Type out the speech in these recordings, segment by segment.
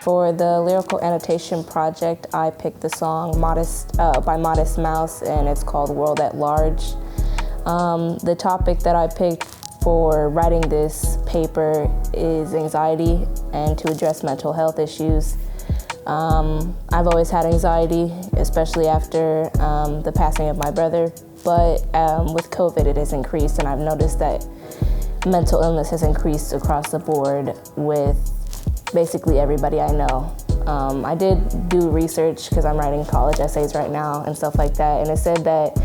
For the Lyrical Annotation project, I picked the song by Modest Mouse, and it's called World at Large. The topic that I picked for writing this paper is anxiety and to address mental health issues. I've always had anxiety, especially after the passing of my brother, but with COVID it has increased, and I've noticed that mental illness has increased across the board with basically everybody I know. I did do research because I'm writing college essays right now and stuff like that, and it said that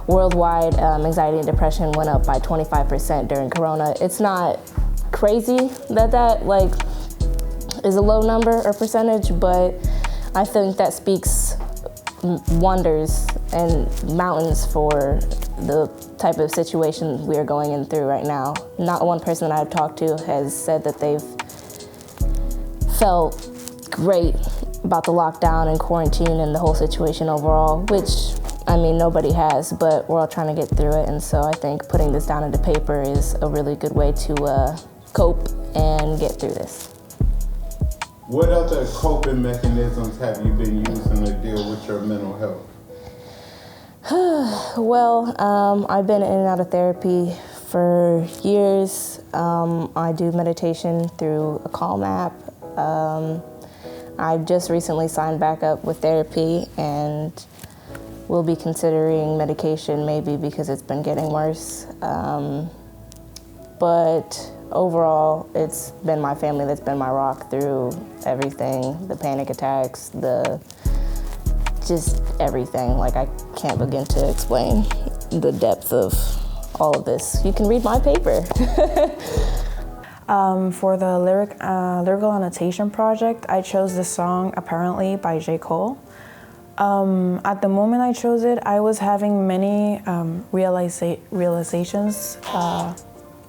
worldwide anxiety and depression went up by 25% during Corona. It's not crazy that like is a low number or percentage, but I think that speaks wonders and mountains for the type of situation we are going in through right now. Not one person that I've talked to has said that they've felt great about the lockdown and quarantine and the whole situation overall, which, I mean, nobody has, but we're all trying to get through it. And so I think putting this down into paper is a really good way to cope and get through this. What other coping mechanisms have you been using to deal with your mental health? Well, I've been in and out of therapy for years. I do meditation through a Calm app. I just recently signed back up with therapy and will be considering medication maybe because it's been getting worse. But overall, it's been my family that's been my rock through everything, the panic attacks, just everything. Like, I can't begin to explain the depth of all of this. You can read my paper. For the Lyrical Annotation project, I chose the song Apparently by J. Cole. At the moment I chose it, I was having many realizations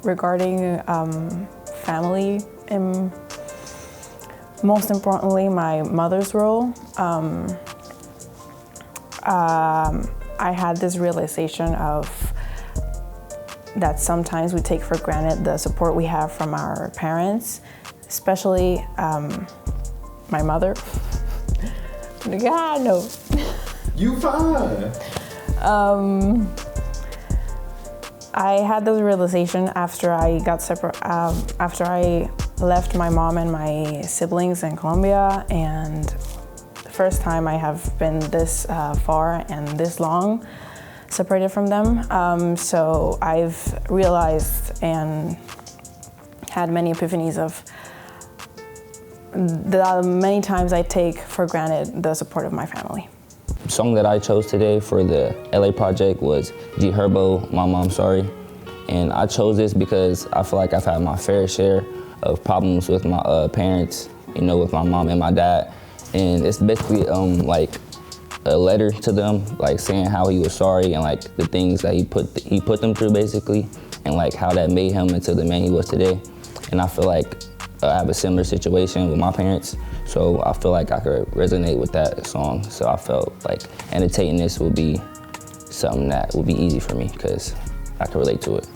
regarding family, and most importantly, my mother's role. I had this realization of that sometimes we take for granted the support we have from our parents, especially my mother. God, no. You fine. I had this realization after I got separate, after I left my mom and my siblings in Colombia, and the first time I have been this far and this long separated from them. So I've realized and had many epiphanies of the many times I take for granted the support of my family. The song that I chose today for the LA project was G Herbo, Mama I'm Sorry. And I chose this because I feel like I've had my fair share of problems with my parents, you know, with my mom and my dad. And it's basically like a letter to them, like saying how he was sorry and like the things that he put them through basically, and like how that made him into the man he was today. And I feel like I have a similar situation with my parents, so I feel like I could resonate with that song. So I felt like annotating this would be something that would be easy for me because I could relate to it.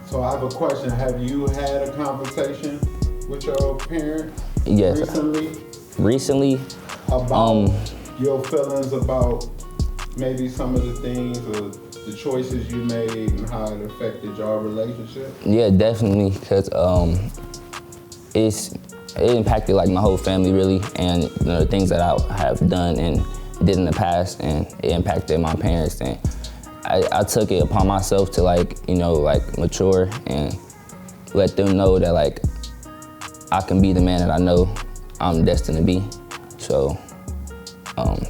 So I have a question. Have you had a conversation with your parents Yes. recently? About your feelings about maybe some of the things or the choices you made and how it affected your relationship? Yeah, definitely, because it impacted like my whole family really, and you know, the things that I have done and did in the past, and it impacted my parents. And I took it upon myself to like, you know, like mature and let them know that like I can be the man that I know I'm destined to be. So,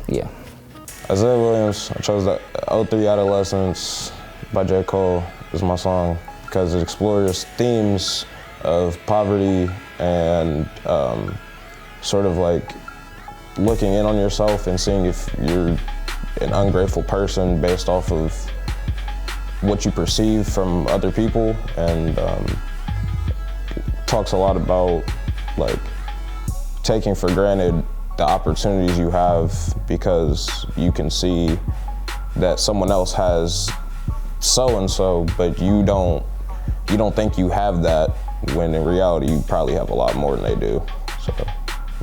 yeah. Isaiah Williams, I chose that 03 Adolescence by J. Cole is my song because it explores themes of poverty and sort of like looking in on yourself and seeing if you're an ungrateful person based off of what you perceive from other people, and talks a lot about like taking for granted the opportunities you have because you can see that someone else has so-and-so, but you don't think you have that, when in reality you probably have a lot more than they do. So,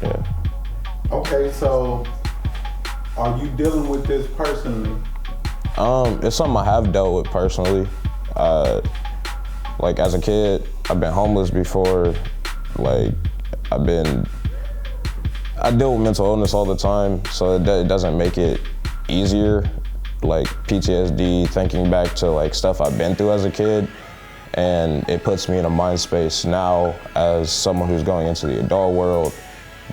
yeah. Okay, so are you dealing with this personally? It's something I have dealt with personally. Like as a kid, I've been homeless before. Like I deal with mental illness all the time, so it doesn't make it easier. Like PTSD, thinking back to like stuff I've been through as a kid, and it puts me in a mind space now as someone who's going into the adult world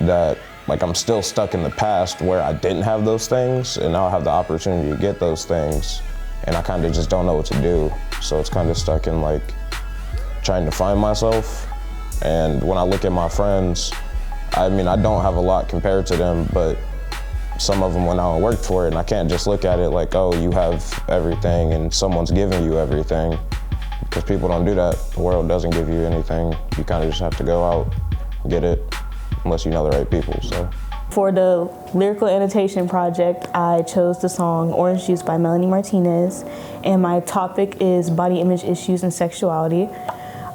that like I'm still stuck in the past where I didn't have those things, and now I have the opportunity to get those things, and I kind of just don't know what to do. So it's kind of stuck in like trying to find myself. And when I look at my friends, I mean, I don't have a lot compared to them, but some of them went out and worked for it, and I can't just look at it like, oh, you have everything and someone's giving you everything, because people don't do that. The world doesn't give you anything. You kind of just have to go out and get it, unless you know the right people, so. For the Lyrical Annotation project, I chose the song Orange Juice by Melanie Martinez, and my topic is body image issues and sexuality.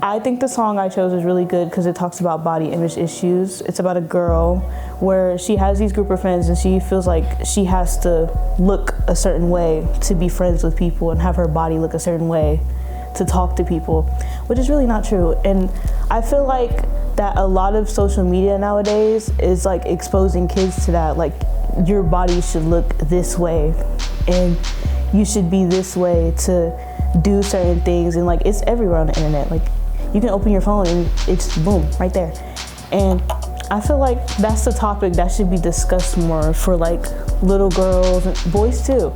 I think the song I chose is really good because it talks about body image issues. It's about a girl where she has these group of friends and she feels like she has to look a certain way to be friends with people and have her body look a certain way to talk to people, which is really not true. And I feel like that a lot of social media nowadays is like exposing kids to that, like your body should look this way and you should be this way to do certain things, and like it's everywhere on the internet. Like you can open your phone and it's boom, right there. And I feel like that's the topic that should be discussed more for like little girls and boys too.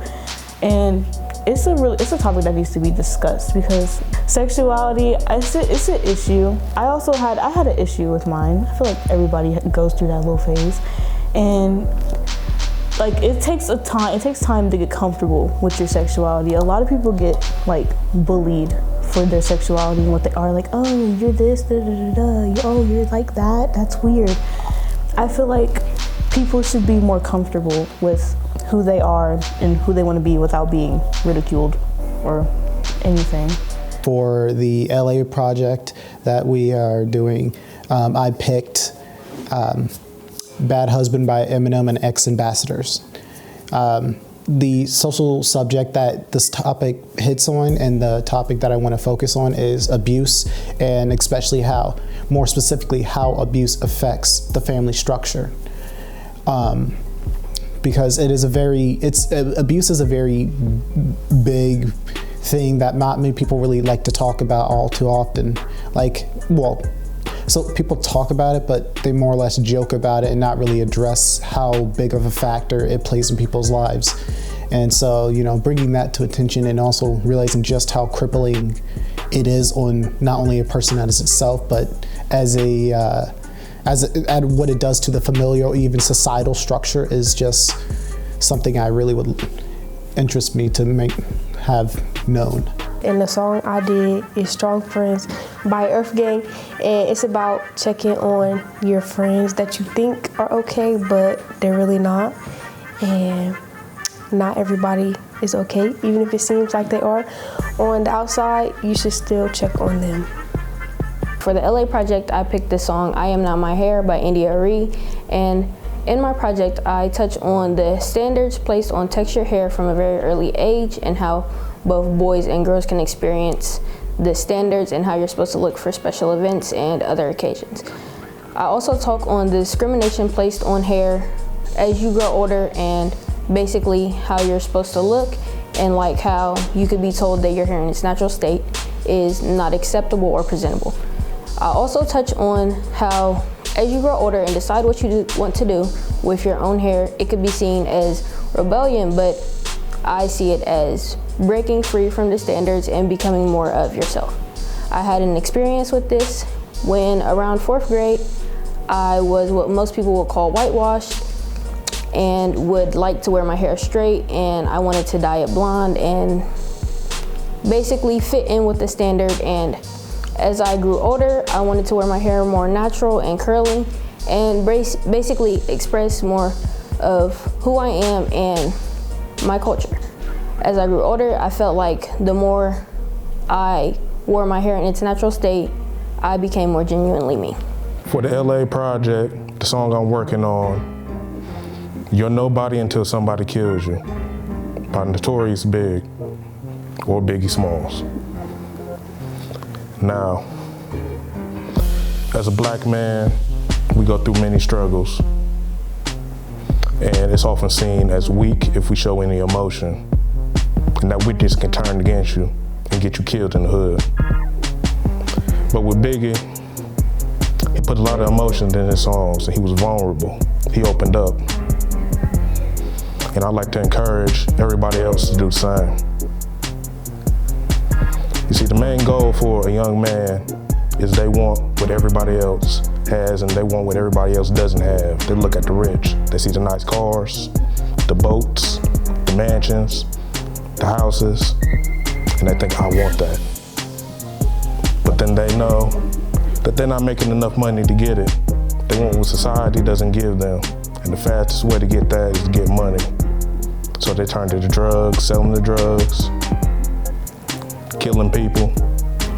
And it's a topic that needs to be discussed because sexuality, it's an issue. I had an issue with mine. I feel like everybody goes through that little phase. And like it takes time to get comfortable with your sexuality. A lot of people get like bullied for their sexuality and what they are, like, oh, you're this, da, da, da, da. Oh, you're like that, that's weird. I feel like people should be more comfortable with who they are and who they want to be without being ridiculed or anything. For the LA project that we are doing, I picked Bad Husband by Eminem and X Ambassadors. The social subject that this topic hits on and the topic that I want to focus on is abuse, and especially more specifically, how abuse affects the family structure. Because abuse is a very big thing that not many people really like to talk about all too often. So people talk about it, but they more or less joke about it and not really address how big of a factor it plays in people's lives. And so, bringing that to attention and also realizing just how crippling it is on not only a person as itself, but as what it does to the familial, even societal structure is just something I really would interest me to have known. And the song I did is Strong Friends by Earth Gang, and it's about checking on your friends that you think are okay, but they're really not. And not everybody is okay, even if it seems like they are. On the outside, you should still check on them. For the LA project, I picked the song I Am Not My Hair by Youre, and in my project, I touch on the standards placed on textured hair from a very early age and how both boys and girls can experience the standards and how you're supposed to look for special events and other occasions. I also talk on the discrimination placed on hair as you grow older and basically how you're supposed to look, and like how you could be told that your hair in its natural state is not acceptable or presentable. I also touch on how as you grow older and decide what you want to do with your own hair, it could be seen as rebellion, but I see it as breaking free from the standards and becoming more of yourself. I had an experience with this when around 4th grade, I was what most people would call whitewashed and would like to wear my hair straight, and I wanted to dye it blonde and basically fit in with the standard. And as I grew older, I wanted to wear my hair more natural and curly and basically express more of who I am and my culture. As I grew older, I felt like the more I wore my hair in its natural state, I became more genuinely me. For the LA project, the song I'm working on, You're Nobody Until Somebody Kills You by Notorious Big or Biggie Smalls. Now, as a black man, we go through many struggles, and it's often seen as weak if we show any emotion, and that weakness can turn against you and get you killed in the hood. But with Biggie, he put a lot of emotions in his songs, and he was vulnerable. He opened up. And I'd like to encourage everybody else to do the same. You see, the main goal for a young man is they want what everybody else has and they want what everybody else doesn't have. They look at the rich. They see the nice cars, the boats, the mansions, the houses, and they think, I want that. But then they know that they're not making enough money to get it. They want what society doesn't give them. And the fastest way to get that is to get money. So they turn to the drugs, selling the drugs, killing people,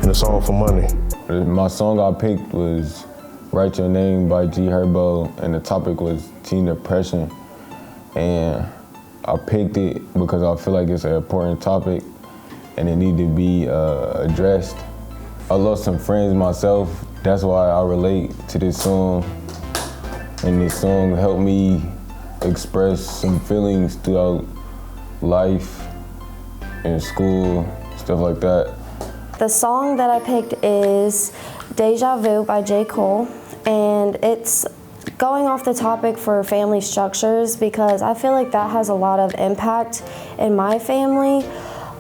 and it's all for money. My song I picked was Write Your Name by G Herbo, and the topic was teen depression. And I picked it because I feel like it's an important topic and it needed to be addressed. I lost some friends myself, that's why I relate to this song. And this song helped me express some feelings throughout life, in school, stuff like that. The song that I picked is Deja Vu by J. Cole, and it's going off the topic for family structures because I feel like that has a lot of impact in my family,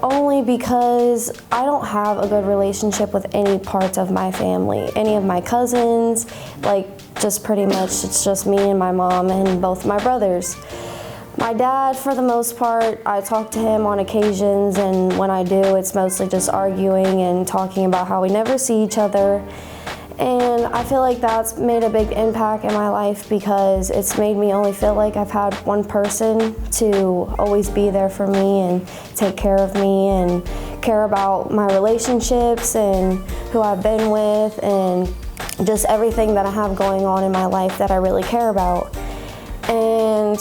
only because I don't have a good relationship with any parts of my family. Any of my cousins, like just pretty much it's just me and my mom and both my brothers. My dad, for the most part, I talk to him on occasions, and when I do, it's mostly just arguing and talking about how we never see each other. And I feel like that's made a big impact in my life because it's made me only feel like I've had one person to always be there for me and take care of me and care about my relationships and who I've been with and just everything that I have going on in my life that I really care about. And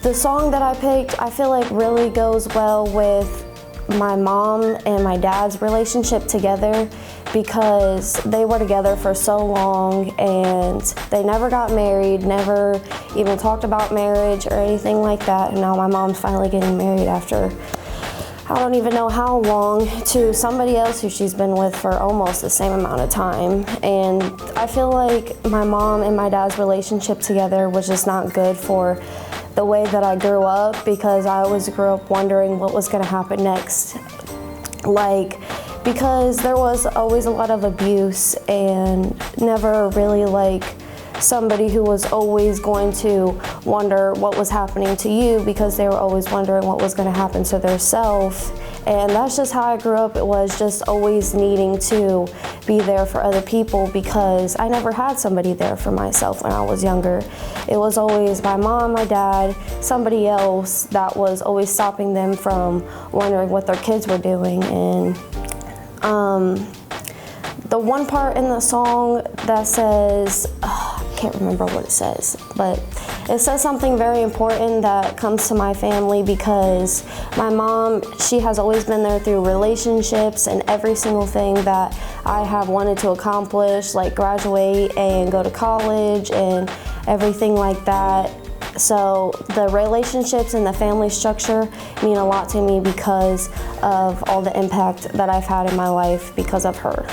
the song that I picked, I feel like really goes well with my mom and my dad's relationship together because they were together for so long and they never got married, never even talked about marriage or anything like that. And now my mom's finally getting married after I don't even know how long to somebody else who she's been with for almost the same amount of time. And I feel like my mom and my dad's relationship together was just not good for the way that I grew up because I always grew up wondering what was gonna happen next. Because there was always a lot of abuse and never really somebody who was always going to wonder what was happening to you because they were always wondering what was going to happen to their self. And that's just how I grew up. It was just always needing to be there for other people because I never had somebody there for myself when I was younger. It was always my mom, my dad, somebody else that was always stopping them from wondering what their kids were doing. And the one part in the song that says, I can't remember what it says, but it says something very important that comes to my family because my mom, she has always been there through relationships and every single thing that I have wanted to accomplish, like graduate and go to college and everything like that. So the relationships and the family structure mean a lot to me because of all the impact that I've had in my life because of her.